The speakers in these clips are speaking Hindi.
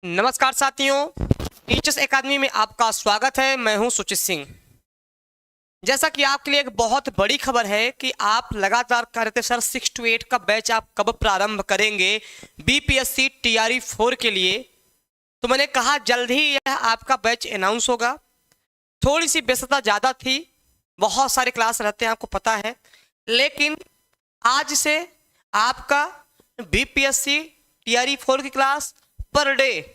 नमस्कार साथियों, टीचर्स एकेडमी में आपका स्वागत है। मैं हूं सुचित सिंह। जैसा कि आपके लिए एक बहुत बड़ी खबर है कि आप लगातार कह रहे थे सर 6 to 8 का बैच आप कब प्रारंभ करेंगे बीपीएससी टीआरई 4 के लिए। तो मैंने कहा जल्द ही यह आपका बैच अनाउंस होगा। थोड़ी सी व्यस्तता ज़्यादा थी, बहुत सारे क्लास रहते हैं आपको पता है, लेकिन आज से आपका बीपीएससी टीआरई 4 की क्लास पर डे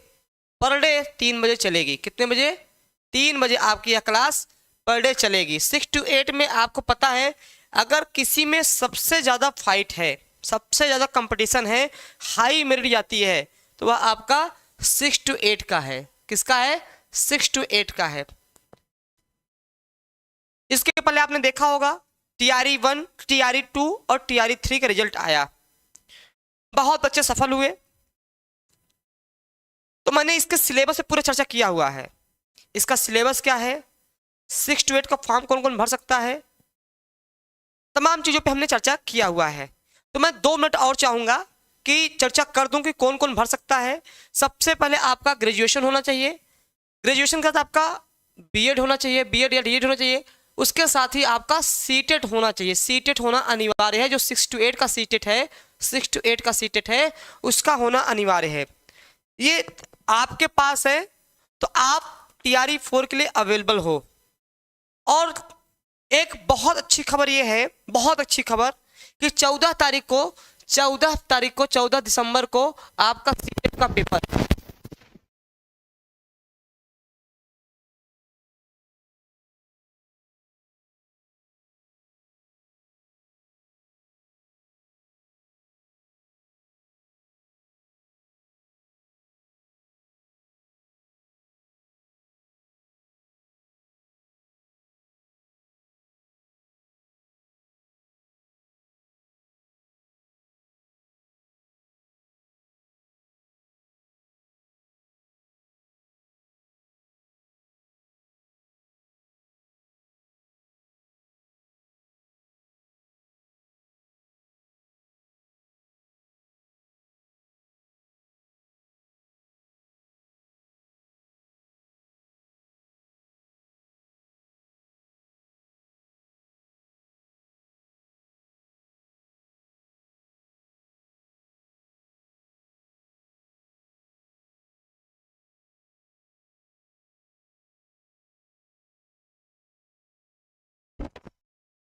3 बजे चलेगी। कितने बजे? 3 बजे आपकी यह क्लास पर डे चलेगी। 6 to 8 में आपको पता है अगर किसी में सबसे ज़्यादा फाइट है, सबसे ज़्यादा कंपटीशन है, हाई मेरिट जाती है, तो वह आपका 6 to 8 का है। किसका है? 6 to 8 का है। इसके पहले आपने देखा होगा टीआरई 1, टीआरई 2 और टीआरई 3 का रिजल्ट आया, बहुत बच्चे सफल हुए। तो मैंने इसके सिलेबस पे पूरा चर्चा किया हुआ है। इसका सिलेबस क्या है, 6 to 8 का फॉर्म कौन कौन भर सकता है, तमाम चीज़ों पे हमने चर्चा किया हुआ है। तो मैं 2 मिनट और चाहूँगा कि चर्चा कर दूं कि कौन कौन भर सकता है। सबसे पहले आपका ग्रेजुएशन होना चाहिए, ग्रेजुएशन के साथ आपका बीएड होना चाहिए, बीएड या डीएड होना चाहिए। उसके साथ ही आपका सीटेट होना चाहिए, सीटेट होना अनिवार्य है। जो 6 to 8 का सीटेट है, 6 to 8 का सीटेट है, उसका होना अनिवार्य है। ये आपके पास है तो आप टीआरई 4 के लिए अवेलेबल हो। और एक बहुत अच्छी खबर ये है, बहुत अच्छी खबर कि 14 दिसंबर को आपका सीटेट का पेपर है।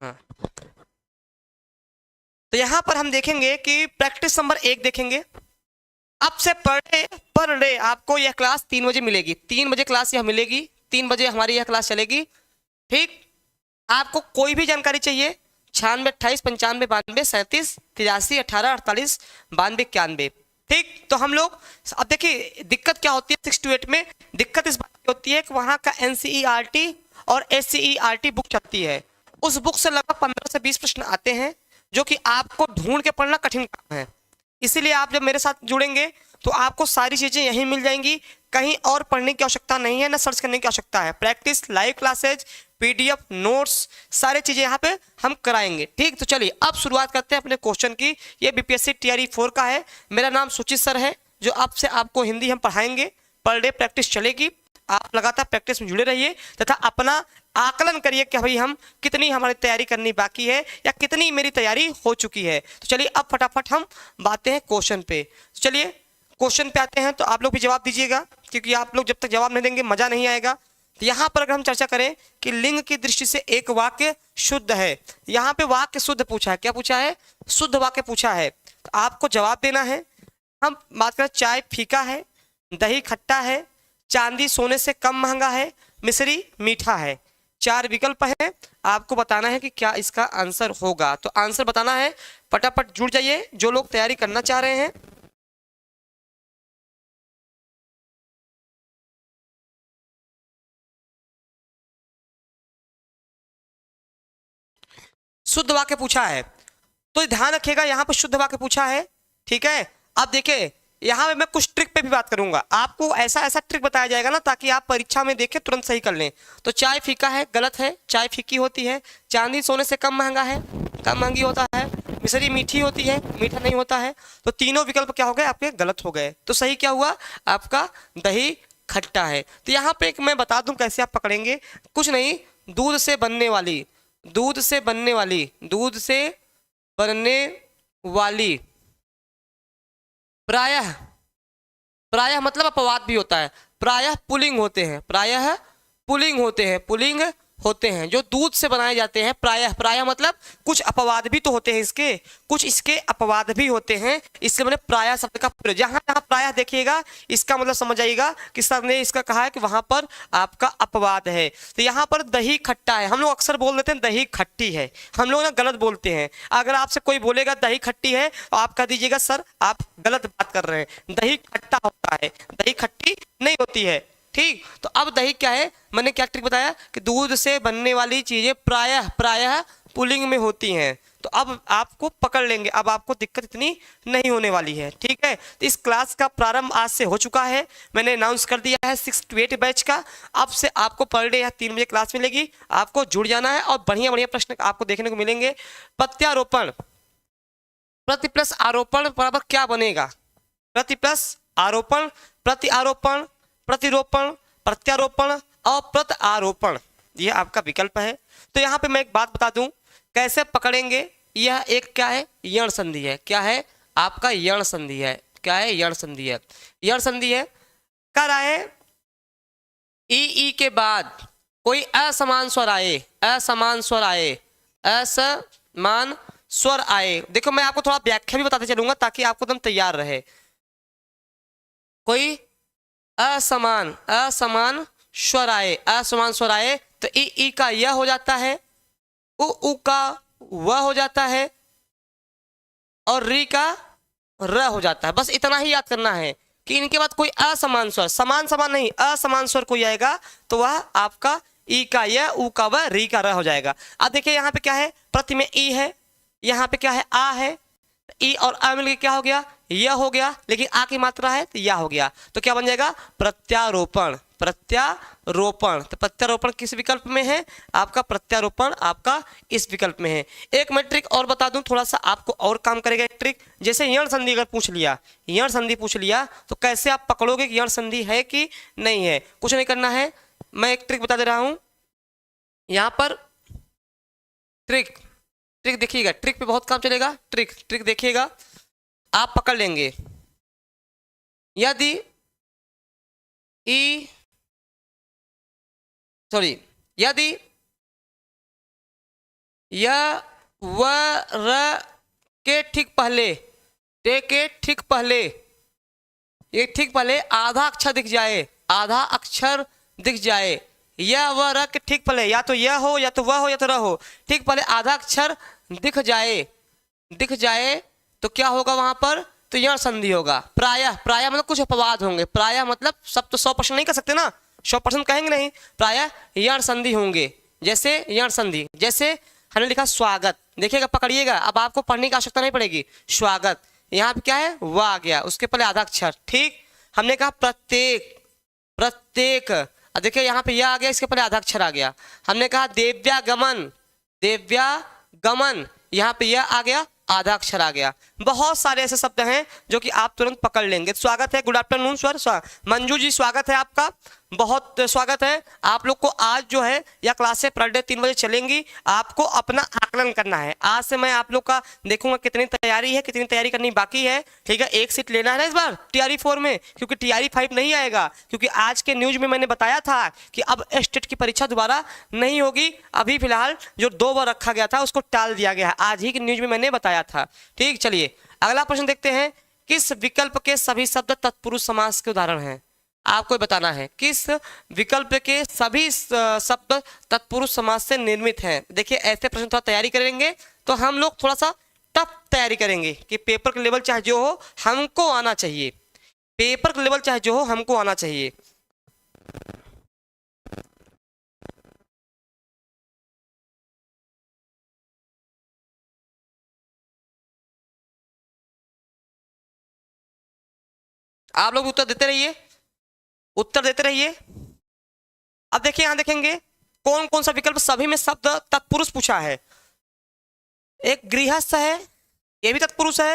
हाँ। तो यहां पर हम देखेंगे कि प्रैक्टिस नंबर 1 देखेंगे। अब से पर डे आपको यह क्लास 3 बजे मिलेगी। 3 बजे क्लास यह मिलेगी, 3 बजे हमारी यह क्लास चलेगी। ठीक, आपको कोई भी जानकारी चाहिए 96 28 95 92 37 83 18 48 92 91। ठीक, तो हम लोग अब देखिए दिक्कत क्या होती है 6 to 8 में। दिक्कत इस बात की होती है कि वहाँ का एनसीईआरटी और एससीईआरटी बुक चलती है। उस बुक से लगभग 15 से 20 प्रश्न आते हैं जो कि आपको ढूंढ के पढ़ना कठिन काम है। इसीलिए आप जब मेरे साथ जुड़ेंगे तो आपको सारी चीज़ें यहीं मिल जाएंगी, कहीं और पढ़ने की आवश्यकता नहीं है, ना सर्च करने की आवश्यकता है। Practice, live classes, PDF, notes, सारी चीज़ें यहाँ पे हम कराएंगे। ठीक, तो चलिए अब शुरुआत करते हैं अपने क्वेश्चन की। ये बीपीएससी टीआरई 4 का है। मेरा नाम सुचित सर है, जो आपसे आपको हिंदी हम पढ़ाएंगे। पर डे प्रैक्टिस चलेगी, आप लगातार प्रैक्टिस में जुड़े रहिए तथा अपना आकलन करिए कि भाई हम कितनी हमारी तैयारी करनी बाकी है या कितनी मेरी तैयारी हो चुकी है। तो चलिए अब फटाफट हम बातें हैं क्वेश्चन पे। तो चलिए क्वेश्चन पे आते हैं, तो आप लोग भी जवाब दीजिएगा, क्योंकि आप लोग जब तक जवाब नहीं देंगे मजा नहीं आएगा। तो यहाँ पर अगर हम चर्चा करें कि लिंग की दृष्टि से एक वाक्य शुद्ध है, यहाँ पे वाक्य शुद्ध पूछा है। क्या पूछा है? शुद्ध वाक्य पूछा है। तो आपको जवाब देना है। हम बात करें, चाय फीका है, दही खट्टा है, चांदी सोने से कम महंगा है, मिश्री मीठा है। 4 विकल्प है, आपको बताना है कि क्या इसका आंसर होगा। तो आंसर बताना है, फटाफट जुड़ जाइए जो लोग तैयारी करना चाह रहे हैं। शुद्ध वाक्य पूछा है तो ध्यान रखिएगा, यहाँ पर शुद्ध वाक्य पूछा है। ठीक है, अब देखिए यहाँ पे मैं कुछ ट्रिक पे भी बात करूंगा। आपको ऐसा ऐसा ट्रिक बताया जाएगा ना, ताकि आप परीक्षा में देखें तुरंत सही कर लें। तो चाय फीका है, गलत है, चाय फीकी होती है। चांदी सोने से कम महंगा है, कम महंगी होता है, मिश्री मीठी होती है, मीठा नहीं होता है। तो तीनों विकल्प क्या हो गए आपके, गलत हो गए। तो सही क्या हुआ आपका, दही खट्टा है। तो यहाँ पे एक मैं बता दूं कैसे आप पकड़ेंगे, कुछ नहीं, दूध से बनने वाली, दूध से बनने वाली, दूध से बनने वाली, प्रायः, प्रायः मतलब अपवाद भी होता है, प्रायः पुलिंग होते हैं, प्रायः पुलिंग होते हैं, पुलिंग होते हैं जो दूध से बनाए जाते हैं। प्रायः, प्रायः मतलब कुछ अपवाद भी तो होते हैं इसके, कुछ इसके अपवाद भी होते हैं, इससे मैंने प्रायः शब्द का प्रयोग, जहां जहां प्रायः देखिएगा इसका मतलब समझ आइएगा कि सर ने इसका कहा है कि वहां पर आपका अपवाद है। तो यहाँ पर दही खट्टा है, हम लोग अक्सर बोल देते हैं दही खट्टी है, हम लोग ना गलत बोलते हैं। अगर आपसे कोई बोलेगा दही खट्टी है तो आप कह दीजिएगा सर आप गलत बात कर रहे हैं, दही खट्टा होता है, दही खट्टी नहीं होती है। ठीक, तो अब दही क्या है, मैंने क्या ट्रिक बताया कि दूध से बनने वाली चीजें प्रायः, प्रायः पुलिंग में होती हैं। तो अब आपको पकड़ लेंगे, अब आपको दिक्कत इतनी नहीं होने वाली है। ठीक है, तो इस क्लास का प्रारंभ आज से हो चुका है, मैंने अनाउंस कर दिया है 6 to 8 बैच का। अब से आपको पर डे या 3 बजे क्लास मिलेगी, आपको जुड़ जाना है और बढ़िया बढ़िया प्रश्न आपको देखने को मिलेंगे। प्रत्यारोपण, प्रति प्लस आरोपण बराबर क्या बनेगा, प्रति प्लस आरोपण, प्रति आरोपण, प्रतिरोपण, प्रत्यारोपण और प्रत्यारोपण, यह आपका विकल्प है। तो यहाँ पे मैं एक बात बता दूं कैसे पकड़ेंगे, यह एक क्या है, यण संधि है। क्या है आपका, यण संधि है। क्या है, यण संधि है, यण संधि है। कर आए ई के बाद कोई असमान स्वर आए, असमान स्वर आए, असमान स्वर आए। देखो मैं आपको थोड़ा व्याख्या भी बताते चलूंगा ताकि आपको एकदम तैयार रहे। कोई असमान, असमान स्वर आए, असमान स्वर आए तो ई का यह हो जाता है, उ का वह हो जाता है और री का र हो जाता है। बस इतना ही याद करना है कि इनके बाद कोई असमान स्वर, समान समान नहीं, असमान स्वर कोई आएगा तो वह आपका ई का यह, उ का वह, री का र हो जाएगा। अब देखिए यहाँ पे क्या है, प्रति में ई है, यहाँ पे क्या है आ है, ई और आ मिलकर क्या हो गया, यह हो गया, लेकिन आ की मात्रा है तो यह हो गया। तो क्या बन जाएगा, प्रत्यारोपण, प्रत्यारोपण। तो प्रत्यारोपण किस विकल्प में है आपका, प्रत्यारोपण आपका इस विकल्प में है। एक मैं ट्रिक और बता दूं, थोड़ा सा आपको और काम करेगा एक ट्रिक। जैसे यण संधि अगर पूछ लिया, यण संधि पूछ लिया तो कैसे आप पकड़ोगे कि यण संधि है कि नहीं है। कुछ नहीं करना है, मैं एक ट्रिक बता दे रहा हूं यहां पर। ट्रिक, ट्रिक देखिएगा, ट्रिक पे बहुत काम चलेगा। ट्रिक, ट्रिक देखिएगा, आप पकड़ लेंगे। यदि ई सॉरी यदि य व र के ठीक पहले, टे के ठीक पहले, ये ठीक पहले आधा अक्षर दिख जाए, आधा अक्षर दिख जाए, यह व र के ठीक पहले या तो यह हो या तो वह हो या तो र हो, ठीक पहले आधा अक्षर दिख जाए, दिख जाए तो क्या होगा वहां पर, तो यण संधि होगा। प्रायः, प्रायः मतलब कुछ अपवाद होंगे, प्रायः मतलब सब तो 100% नहीं कर सकते ना, 100% कहेंगे नहीं, प्रायः यण संधि होंगे। जैसे यण संधि, जैसे हमने लिखा स्वागत, देखिएगा पकड़िएगा, अब आपको पढ़ने की आवश्यकता नहीं पड़ेगी। स्वागत, यहाँ पे क्या है, वह आ गया, उसके पहले आधा अक्षर। ठीक, हमने कहा प्रत्येक, प्रत्येक, देखिए यहाँ पे यह आ गया, इसके पहले आधा अक्षर आ गया। हमने कहा देव्यागमन, देव्यागमन, यहाँ पे यह आ गया, आधा अक्षर आ गया। बहुत सारे ऐसे शब्द हैं जो कि आप तुरंत पकड़ लेंगे। स्वागत है, good afternoon sir, Manju ji स्वागत है आपका, बहुत स्वागत है आप लोग को। आज जो है यह क्लासें पर डे 3 बजे चलेंगी, आपको अपना आकलन करना है। आज से मैं आप लोग का देखूंगा कितनी तैयारी है, कितनी तैयारी करनी बाकी है। ठीक है, एक सीट लेना है ना इस बार TRE 4 में, क्योंकि TRE 5 नहीं आएगा, क्योंकि आज के न्यूज में मैंने बताया था कि अब स्टेट की परीक्षा दोबारा नहीं होगी। अभी फिलहाल जो 2 बार रखा गया था उसको टाल दिया गया है, आज ही की न्यूज में मैंने बताया था। ठीक, चलिए अगला प्रश्न देखते हैं। किस विकल्प के सभी शब्द तत्पुरुष समास के उदाहरण हैं, आपको बताना है किस विकल्प के सभी शब्द तत्पुरुष समास से निर्मित हैं। देखिए ऐसे प्रश्न थोड़ा तैयारी करेंगे तो हम लोग थोड़ा सा टफ तैयारी करेंगे कि पेपर का लेवल चाहे जो हो हमको आना चाहिए, पेपर का लेवल चाहे जो हो हमको आना चाहिए। आप लोग उत्तर देते रहिए, उत्तर देते रहिए। अब देखिए यहां देखेंगे कौन कौन सा विकल्प सभी में शब्द तत्पुरुष पूछा है। एक गृहस्थ है, ये भी तत्पुरुष है।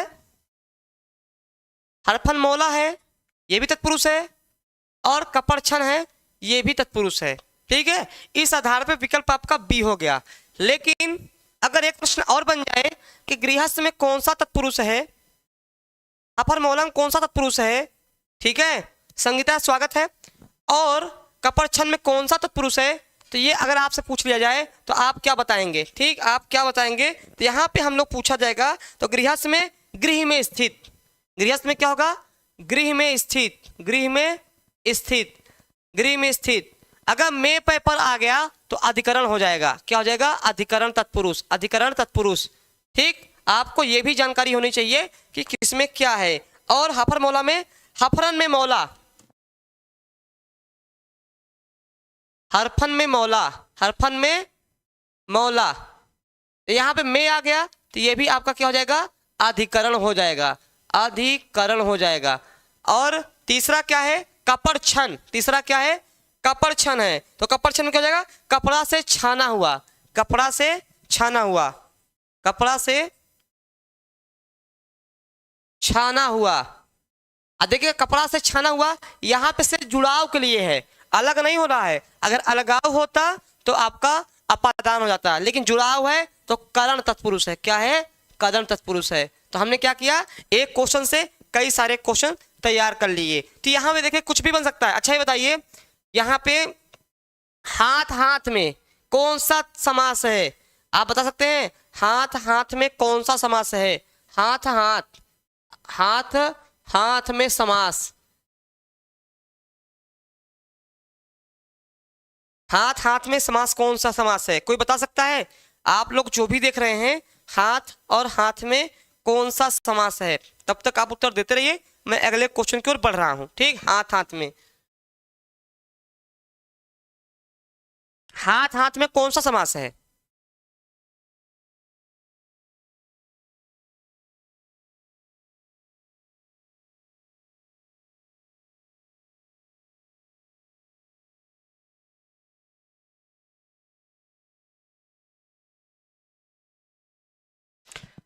हरफन मौला है, ये भी तत्पुरुष है। और कपरछन है, ये भी तत्पुरुष है। ठीक है, इस आधार पे विकल्प आपका बी हो गया। लेकिन अगर एक प्रश्न और बन जाए कि गृहस्थ में कौन सा तत्पुरुष है, हफर मौला में कौन सा तत्पुरुष है, ठीक है, संगीता स्वागत है, और कपरछन में कौन सा तत्पुरुष है, तो ये अगर आपसे पूछ लिया जाए तो आप क्या बताएंगे? ठीक, आप क्या बताएंगे? तो यहाँ पे हम लोग पूछा जाएगा तो गृहस्थ में गृह में स्थित, गृहस्थ में क्या होगा? गृह में स्थित, गृह में स्थित, गृह में स्थित। अगर में पे पर आ गया तो अधिकरण हो जाएगा। क्या हो जाएगा? अधिकरण तत्पुरुष, अधिकरण तत्पुरुष। ठीक, आपको ये भी जानकारी होनी चाहिए कि किसमें क्या है। और हफर मौला में, हफरन में मौला, हरफन में मौला, हरफन में मौला, यहाँ पे में आ गया तो ये भी आपका क्या हो जाएगा? अधिकरण हो जाएगा, अधिकरण हो जाएगा। और तीसरा क्या है? कपरछन, तीसरा क्या है? कपरछन है। तो कपरछन में क्या हो जाएगा? कपड़ा से छाना हुआ, कपड़ा से छाना हुआ, कपड़ा से छाना हुआ। देखिए कपड़ा से छाना हुआ यहाँ पे सिर्फ जुड़ाव के लिए है, अलग नहीं हो रहा है। अगर अलगाव होता तो आपका अपादान हो जाता, लेकिन जुड़ाव है तो करण तत्पुरुष है। क्या है? करण तत्पुरुष है। तो हमने क्या किया? एक क्वेश्चन से कई सारे क्वेश्चन तैयार कर लिए। तो यहाँ पे देखिए कुछ भी बन सकता है। अच्छा ये बताइए, यहाँ पे हाथ हाथ में कौन सा समास है? आप बता सकते हैं हाथ हाथ में कौन सा समास है? हाथ हाथ, हाथ हाथ में समास, हाथ हाथ में समास कौन सा समास है? कोई बता सकता है? आप लोग जो भी देख रहे हैं, हाथ और हाथ में कौन सा समास है? तब तक आप उत्तर देते रहिए, मैं अगले क्वेश्चन की ओर बढ़ रहा हूं। ठीक, हाथ हाथ में, हाथ हाथ में कौन सा समास है?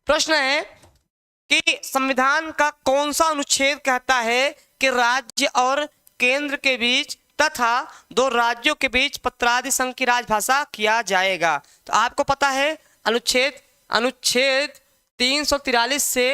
प्रश्न है कि संविधान का कौन सा अनुच्छेद कहता है कि राज्य और केंद्र के बीच तथा दो राज्यों के बीच पत्रादि संघ की राजभाषा किया जाएगा? तो आपको पता है अनुच्छेद, अनुच्छेद 343 से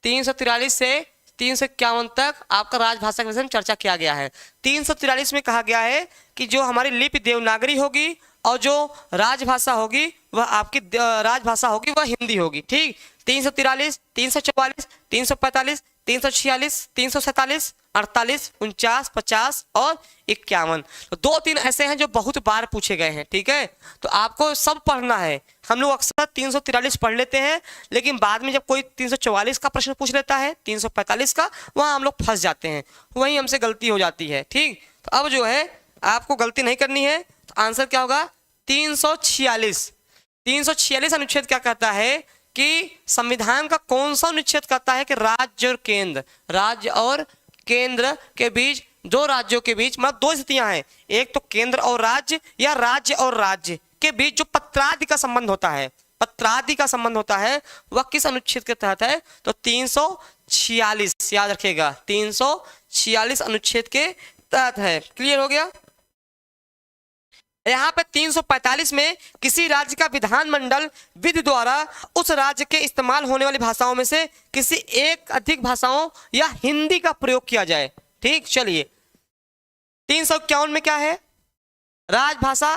343 से 351 तक आपका राजभाषा के विषय में चर्चा किया गया है। 343 में कहा गया है कि जो हमारी लिपि देवनागरी होगी और जो राजभाषा होगी वह आपकी राजभाषा होगी वह हिंदी होगी। ठीक, 343, 344, 345, 346, 347, 48, 49, 50 और 51। तो 2-3 ऐसे हैं जो बहुत बार पूछे गए हैं। ठीक है, तो आपको सब पढ़ना है। हम लोग अक्सर 343 पढ़ लेते हैं, लेकिन बाद में जब कोई 344 का प्रश्न पूछ लेता है, 345 का, वहाँ हम लोग फंस जाते हैं, वहीं हमसे गलती हो जाती है। ठीक, तो अब जो है आपको गलती नहीं करनी है। तो आंसर क्या होगा? 346। 346 अनुच्छेद क्या कहता है कि संविधान का कौन सा अनुच्छेद कहता है कि राज्य और केंद्र, राज्य और केंद्र के बीच, दो राज्यों के बीच, मतलब दो स्थितियां हैं, एक तो केंद्र और राज्य या राज्य और राज्य के बीच जो पत्रादि का संबंध होता है, पत्रादि का संबंध होता है, वह किस अनुच्छेद के तहत है? तो 346, याद रखिएगा, 346 अनुच्छेद के तहत है। क्लियर हो गया? यहाँ पे 345 में किसी राज्य का विधानमंडल विधि द्वारा उस राज्य के इस्तेमाल होने वाली भाषाओं में से किसी एक अधिक भाषाओं या हिंदी का प्रयोग किया जाए। ठीक, चलिए 351 में क्या है? राजभाषा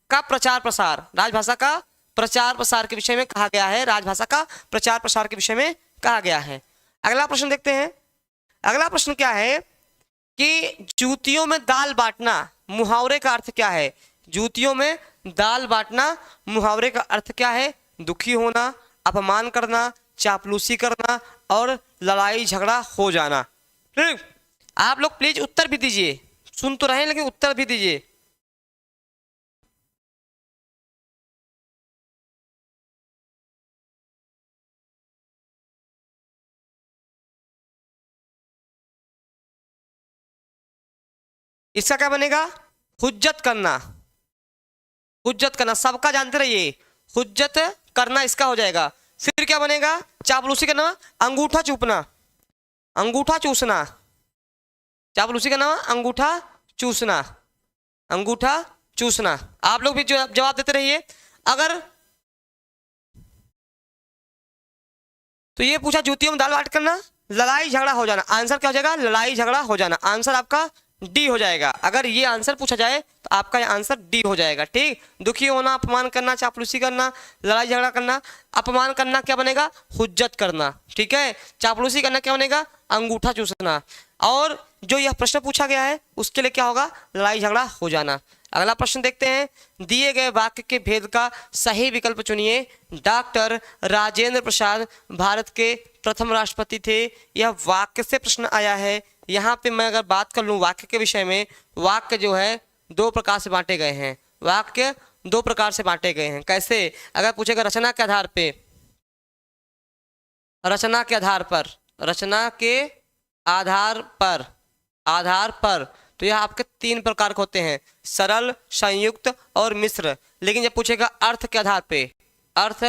का प्रचार प्रसार, राजभाषा का प्रचार प्रसार के विषय में कहा गया है, राजभाषा का प्रचार प्रसार के विषय में कहा गया है। अगला प्रश्न देखते हैं। अगला प्रश्न क्या है कि जूतियों में दाल बांटना मुहावरे का अर्थ क्या है? जूतियों में दाल बांटना मुहावरे का अर्थ क्या है? दुखी होना, अपमान करना, चापलूसी करना और लड़ाई झगड़ा हो जाना। ठीक, आप लोग प्लीज उत्तर भी दीजिए, सुन तो रहे लेकिन उत्तर भी दीजिए। इसका क्या बनेगा? हुज्जत करना, हुज्जत करना, सबका जानते रहिए, हुज्जत करना इसका हो जाएगा। फिर क्या बनेगा, चापलूसी करना, अंगूठा चूपना, अंगूठा चूसना, चापलूसी करना, अंगूठा चूसना, अंगूठा चूसना। आप लोग भी जवाब देते रहिए। अगर तो ये पूछा जूतियों में दाल बांट करना, लड़ाई झगड़ा हो जाना, आंसर क्या हो जाएगा, लड़ाई झगड़ा हो जाना, आंसर आपका डी हो जाएगा। अगर ये आंसर पूछा जाए तो आपका ये आंसर डी हो जाएगा। ठीक, दुखी होना, अपमान करना, चापलूसी करना, लड़ाई झगड़ा करना। अपमान करना क्या बनेगा, हुज्जत करना। ठीक है, चापलूसी करना क्या बनेगा, अंगूठा चूसना। और जो यह प्रश्न पूछा गया है उसके लिए क्या होगा, लड़ाई झगड़ा हो जाना। अगला प्रश्न देखते हैं, दिए गए वाक्य के भेद का सही विकल्प चुनिए। डॉक्टर राजेंद्र प्रसाद भारत के प्रथम राष्ट्रपति थे। यह वाक्य से प्रश्न आया है। यहाँ पे मैं अगर बात कर लूँ वाक्य के विषय में, वाक्य जो है दो प्रकार से बांटे गए हैं। वाक्य दो प्रकार से बांटे गए हैं। कैसे, अगर पूछेगा रचना के आधार पे, रचना के आधार पर, रचना के आधार पर तो यह आपके तीन प्रकार के होते हैं, सरल, संयुक्त और मिश्र। लेकिन जब पूछेगा अर्थ के आधार पे, अर्थ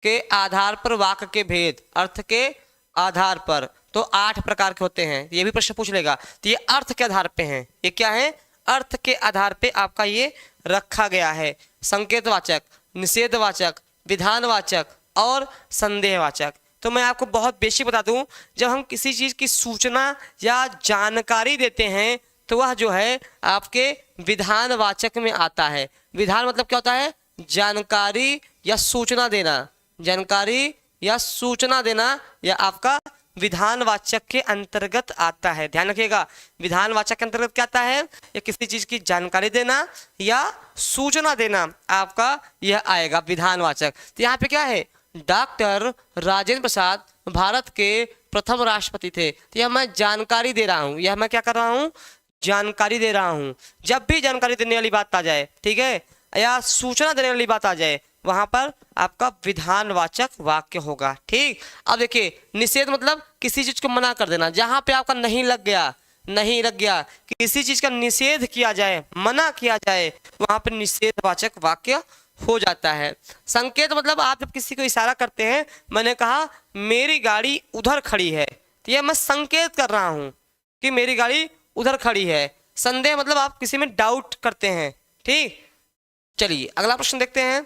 के आधार पर वाक्य के भेद, अर्थ के आधार पर तो 8 प्रकार के होते हैं। ये भी प्रश्न पूछ लेगा। तो ये अर्थ के आधार पे हैं। ये क्या है, अर्थ के आधार पे आपका ये रखा गया है। संकेतवाचक, निषेधवाचक, विधानवाचक और संदेहवाचक। तो मैं आपको बहुत बेसिक बता दूं, जब हम किसी चीज की सूचना या जानकारी देते हैं तो वह जो है आपके विधानवाचक में आता है। विधान मतलब क्या होता है, जानकारी या सूचना देना, जानकारी या सूचना देना, या आपका विधानवाचक के अंतर्गत आता है। ध्यान रखिएगा, विधानवाचक के अंतर्गत क्या आता है, या किसी चीज की जानकारी देना या सूचना देना, आपका यह आएगा विधानवाचक। तो यहाँ पे क्या है, डॉक्टर राजेंद्र प्रसाद भारत के प्रथम राष्ट्रपति थे। तो यह मैं जानकारी दे रहा हूँ, यह मैं क्या कर रहा हूँ, जानकारी दे रहा हूँ। जब भी जानकारी देने वाली बात आ जाए, ठीक है, या सूचना देने वाली बात आ जाए, वहां पर आपका विधानवाचक वाक्य होगा। ठीक, अब देखिए निषेध मतलब किसी चीज को मना कर देना। जहां पे आपका नहीं लग गया, नहीं लग गया, किसी चीज का निषेध किया जाए, मना किया जाए, वहां पर निषेधवाचक वाक्य हो जाता है। संकेत मतलब आप जब किसी को इशारा करते हैं, मैंने कहा मेरी गाड़ी उधर खड़ी है, तो यह मैं संकेत कर रहा हूं कि मेरी गाड़ी उधर खड़ी है। संदेह मतलब आप किसी में डाउट करते हैं। ठीक, चलिए अगला प्रश्न देखते हैं।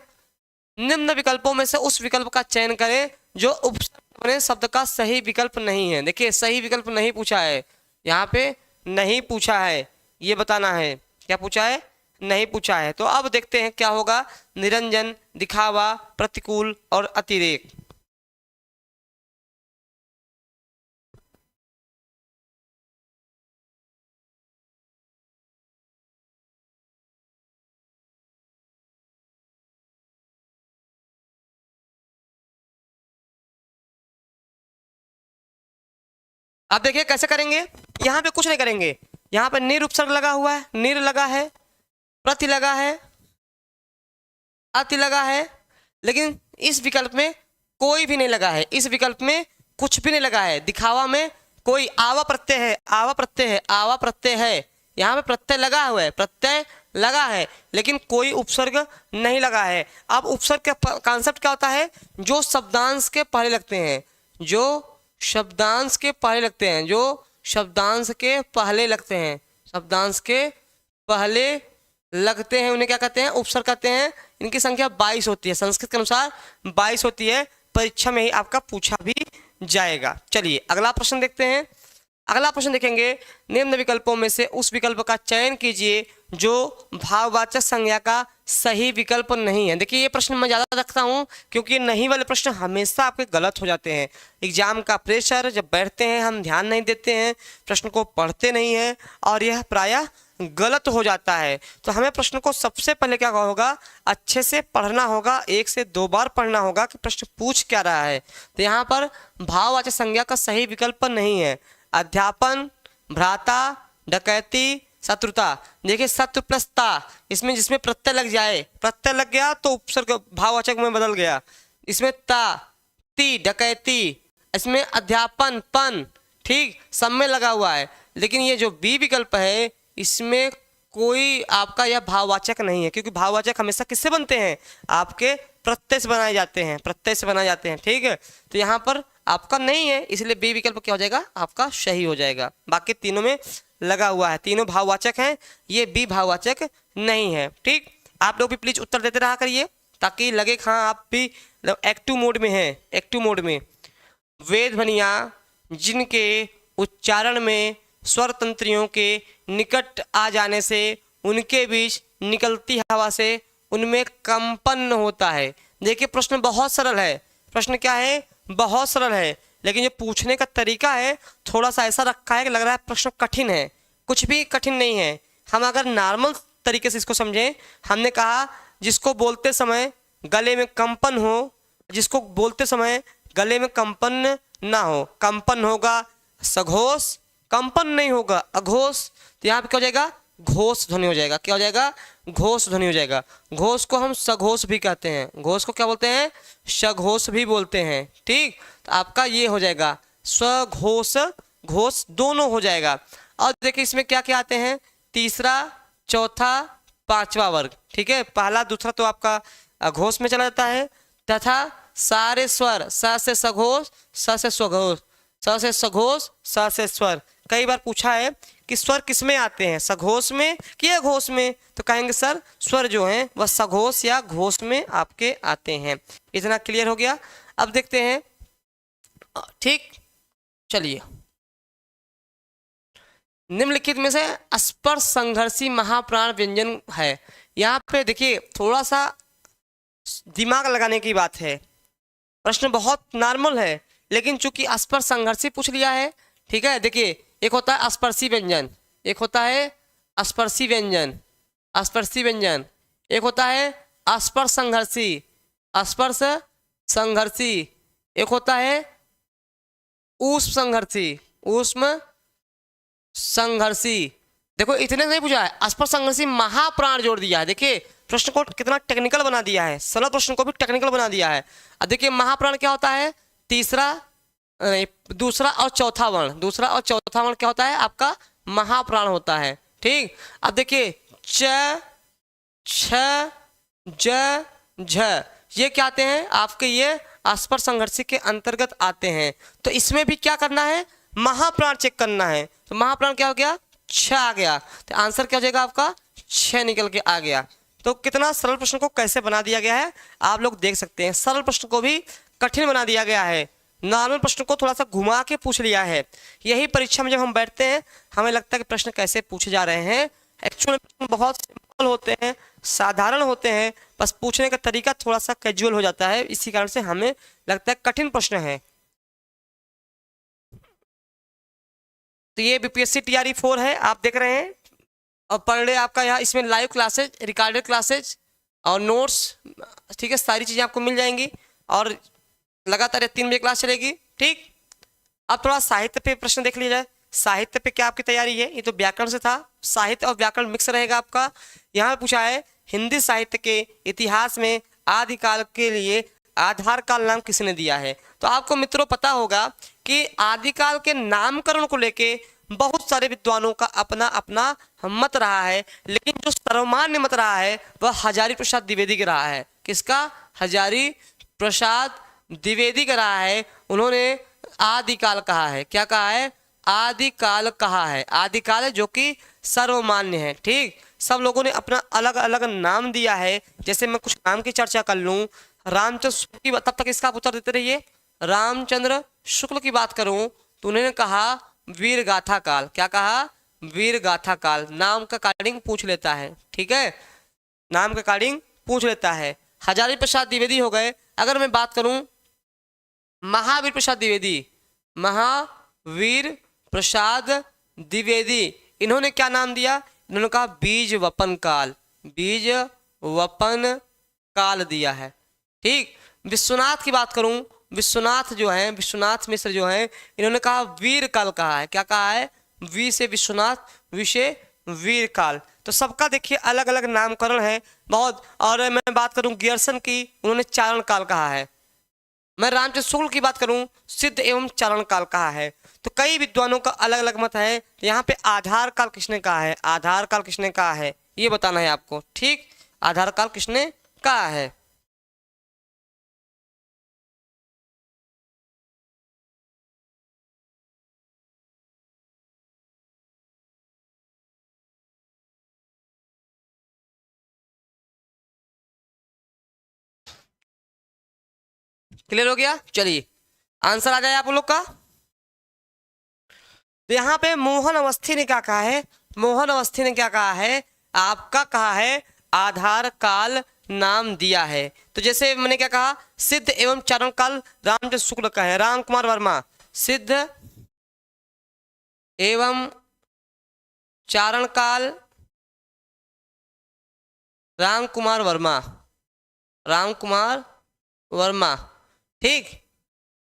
निम्न विकल्पों में से उस विकल्प का चयन करें जो उपसर्ग बने शब्द का सही विकल्प नहीं है। देखिए सही विकल्प नहीं पूछा है, यहाँ पे नहीं पूछा है, ये बताना है। क्या पूछा है, नहीं पूछा है। तो अब देखते हैं क्या होगा, निरंजन, दिखावा, प्रतिकूल और अतिरेक। अब देखिए कैसे करेंगे, यहाँ पे कुछ नहीं करेंगे। यहाँ पे निर उपसर्ग लगा हुआ है, निर लगा है, प्रति लगा है, अति लगा है, लेकिन इस विकल्प में कोई भी नहीं लगा है। इस विकल्प में कुछ भी नहीं लगा है। दिखावा में कोई आवा प्रत्यय है, आवा प्रत्यय है, आवा प्रत्यय है। यहाँ पे प्रत्यय लगा हुआ है, प्रत्यय लगा है, लेकिन कोई उपसर्ग नहीं लगा है। अब उपसर्ग का कॉन्सेप्ट क्या होता है, जो शब्दांश के पहले लगते हैं, जो शब्दांश के पहले लगते हैं, जो शब्दांश के पहले लगते हैं, शब्दांश के पहले लगते हैं, उन्हें क्या कहते हैं, उपसर्ग कहते हैं। इनकी संख्या 22 होती है, संस्कृत के अनुसार 22 होती है। परीक्षा में ही आपका पूछा भी जाएगा। चलिए अगला प्रश्न देखते हैं। अगला प्रश्न देखेंगे, निम्न विकल्पों में से उस विकल्प का चयन कीजिए जो भाववाचक संज्ञा का सही विकल्प नहीं है। देखिए ये प्रश्न मैं ज़्यादा रखता हूँ क्योंकि नहीं वाले प्रश्न हमेशा आपके गलत हो जाते हैं। एग्जाम का प्रेशर, जब बैठते हैं हम ध्यान नहीं देते हैं, प्रश्न को पढ़ते नहीं हैं और यह प्रायः गलत हो जाता है। तो हमें प्रश्न को सबसे पहले क्या होगा, अच्छे से पढ़ना होगा, 1 से 2 बार पढ़ना होगा कि प्रश्न पूछ क्या रहा है। तो यहाँ पर भाववाचक संज्ञा का सही विकल्प नहीं है। अध्यापन, भ्राता, डकैती, शत्रुता। देखिए शत्रु प्लस ता, इसमें जिसमें प्रत्यय लग जाए, प्रत्यय लग गया तो उपसर्ग भाववाचक में बदल गया। इसमें ता, ती, डकैती, इसमें अध्यापन, पन, ठीक सब में लगा हुआ है। लेकिन ये जो बी विकल्प है इसमें कोई आपका यह भाववाचक नहीं है, क्योंकि भाववाचक हमेशा किससे बनते हैं, आपके प्रत्यय से बनाए जाते हैं, प्रत्यय से बनाए जाते हैं। ठीक है, तो यहाँ पर आपका नहीं है, इसलिए बी विकल्प क्या हो जाएगा, आपका सही हो जाएगा। बाकी तीनों में लगा हुआ है, तीनों भाववाचक हैं, ये बी भाववाचक नहीं है। ठीक, आप लोग भी प्लीज उत्तर देते रहा करिए ताकि लगे हाँ आप भी एक्टिव मोड में हैं। एक्टिव मोड में वेद ध्वनियाँ जिनके उच्चारण में स्वर तंत्रियों के निकट आ जाने से उनके बीच निकलती हवा से उनमें कंपन होता है। देखिए प्रश्न बहुत सरल है, प्रश्न क्या है, बहुत सरल है, लेकिन जो पूछने का तरीका है थोड़ा सा ऐसा रखा है कि लग रहा है प्रश्न कठिन है। कुछ भी कठिन नहीं है। हम अगर नॉर्मल तरीके से इसको समझें, हमने कहा जिसको बोलते समय गले में कंपन हो, जिसको बोलते समय गले में कंपन ना हो, कंपन होगा सघोष, कंपन नहीं होगा अघोष, तो यहाँ पे क्या हो जाएगा, घोष ध्वनि हो जाएगा। क्या हो जाएगा, घोष ध्वनि हो जाएगा। घोष को हम सघोष भी कहते हैं, घोष को क्या बोलते हैं, सघोष भी बोलते हैं। ठीक, तो आपका ये हो जाएगा स्वघोष घोष दोनों हो जाएगा। और देखिए इसमें क्या क्या आते हैं, तीसरा चौथा पांचवा वर्ग। ठीक है, पहला दूसरा तो आपका घोष में चला जाता है, तथा सारे स्वर स से सघोष, स से स्वघोष, स से सघोष, स से स्वर। कई बार पूछा है कि स्वर किस में आते हैं, सघोष में कि या घोष में, तो कहेंगे सर स्वर जो हैं वह सघोष या घोष में आपके आते हैं। इतना क्लियर हो गया। अब देखते हैं, ठीक, चलिए निम्नलिखित में से स्पर्श संघर्षी महाप्राण व्यंजन है। यहाँ पे देखिए थोड़ा सा दिमाग लगाने की बात है, प्रश्न बहुत नॉर्मल है, लेकिन चूंकि स्पर्श संघर्षी पूछ लिया है। ठीक है, देखिए एक होता है स्पर्शी व्यंजन, एक होता है स्पर्शी व्यंजन, स्पर्शी व्यंजन, एक होता है स्पर्श संघर्षी, स्पर्श संघर्षी, एक होता है ऊष्म संघर्षी, ऊष्म संघर्षी। देखो इतने नहीं पूछा है, स्पर्श संघर्षी महाप्राण जोड़ दिया है। देखिए प्रश्न को कितना टेक्निकल बना दिया है, सरल प्रश्न को भी टेक्निकल बना दिया है। अब देखिए महाप्राण क्या होता है, तीसरा दूसरा और चौथा वर्ण, दूसरा और चौथा वर्ण क्या होता है, आपका महाप्राण होता है। ठीक, अब देखिए च छ ज झ ये क्या आते हैं, आपके ये स्पर्श संघर्षी के अंतर्गत आते हैं। तो इसमें भी क्या करना है, महाप्राण चेक करना है। तो महाप्राण क्या हो गया, छ आ गया, तो आंसर क्या हो जाएगा आपका, छ निकल के आ गया। तो कितना सरल प्रश्न को कैसे बना दिया गया है आप लोग देख सकते हैं। सरल प्रश्न को भी कठिन बना दिया गया है, नॉर्मल प्रश्न को थोड़ा सा घुमा के पूछ लिया है। यही परीक्षा में जब हम बैठते हैं हमें लगता है कि प्रश्न कैसे पूछे जा रहे हैं, एक्चुअल में बहुत सिंपल होते हैं, साधारण होते हैं, बस पूछने का तरीका थोड़ा सा कैजुअल हो जाता है, इसी कारण से हमें लगता है कठिन प्रश्न है। तो ये बीपीएससी टीआरई 4 है, आप देख रहे हैं, और पर डे आपका यहाँ इसमें लाइव क्लासेज, रिकॉर्डेड क्लासेज और नोट्स, ठीक है, सारी चीज़ें आपको मिल जाएंगी, और लगातार 3 बजे क्लास चलेगी। ठीक, अब थोड़ा साहित्य पे प्रश्न देख लिया जाए। साहित्य पे क्या आपकी तैयारी है, ये तो व्याकरण से था, साहित्य और व्याकरण मिक्स रहेगा आपका। यहाँ पे पूछा है हिंदी साहित्य के इतिहास में आदिकाल के लिए आधार काल नाम किसने दिया है। तो आपको मित्रों पता होगा कि आदिकाल के नामकरण को लेके बहुत सारे विद्वानों का अपना अपना मत रहा है, लेकिन जो सर्वमान्य मत रहा है वह हजारी प्रसाद द्विवेदी का रहा है। किसका, हजारी प्रसाद द्विवेदी का रहा है। उन्होंने आदिकाल कहा है, क्या कहा है, आदिकाल कहा है, आदिकाल है जो कि सर्वमान्य है। ठीक, सब लोगों ने अपना अलग अलग नाम दिया है। जैसे मैं कुछ नाम की चर्चा कर लूं, रामचंद्र शुक्ल की, तब तक इसका आप उत्तर देते रहिए। रामचंद्र शुक्ल की बात करूं तो उन्होंने कहा वीर गाथा काल, क्या कहा, वीर गाथा काल। नाम का कार्डिंग पूछ लेता है, ठीक है, नाम का कार्डिंग पूछ लेता है। हजारी प्रसाद द्विवेदी हो गए। अगर मैं बात करूं महावीर प्रसाद द्विवेदी, महावीर प्रसाद द्विवेदी, इन्होंने क्या नाम दिया, इन्होंने कहा बीज वपन काल, बीज वपन काल दिया है। ठीक, विश्वनाथ की बात करूं, विश्वनाथ जो है, विश्वनाथ मिश्र जो है, इन्होंने कहा वीर काल कहा है, क्या कहा है, वी से विश्वनाथ, वी से वीर काल। तो सबका देखिए अलग अलग नामकरण है बहुत। और मैं बात करूं गियर्सन की, उन्होंने चारण काल कहा है। मैं रामचंद्र शुक्ल की बात करूं, सिद्ध एवं चारण काल कहा है। तो कई विद्वानों का अलग अलग मत है। यहाँ पे आधार काल किसने कहा है, आधार काल किसने कहा है, ये बताना है आपको। ठीक, आधार काल किसने कहा है। क्लियर हो गया, चलिए आंसर आ जाए आप लोग का। तो यहाँ पे मोहन अवस्थी ने क्या कहा है, मोहन अवस्थी ने क्या कहा है, आपका कहा है आधार काल नाम दिया है। तो जैसे मैंने क्या कहा, सिद्ध एवं चारण काल रामचंद्र शुक्ल का है, राम कुमार वर्मा, सिद्ध एवं चारण काल राम कुमार वर्मा, राम कुमार वर्मा। ठीक,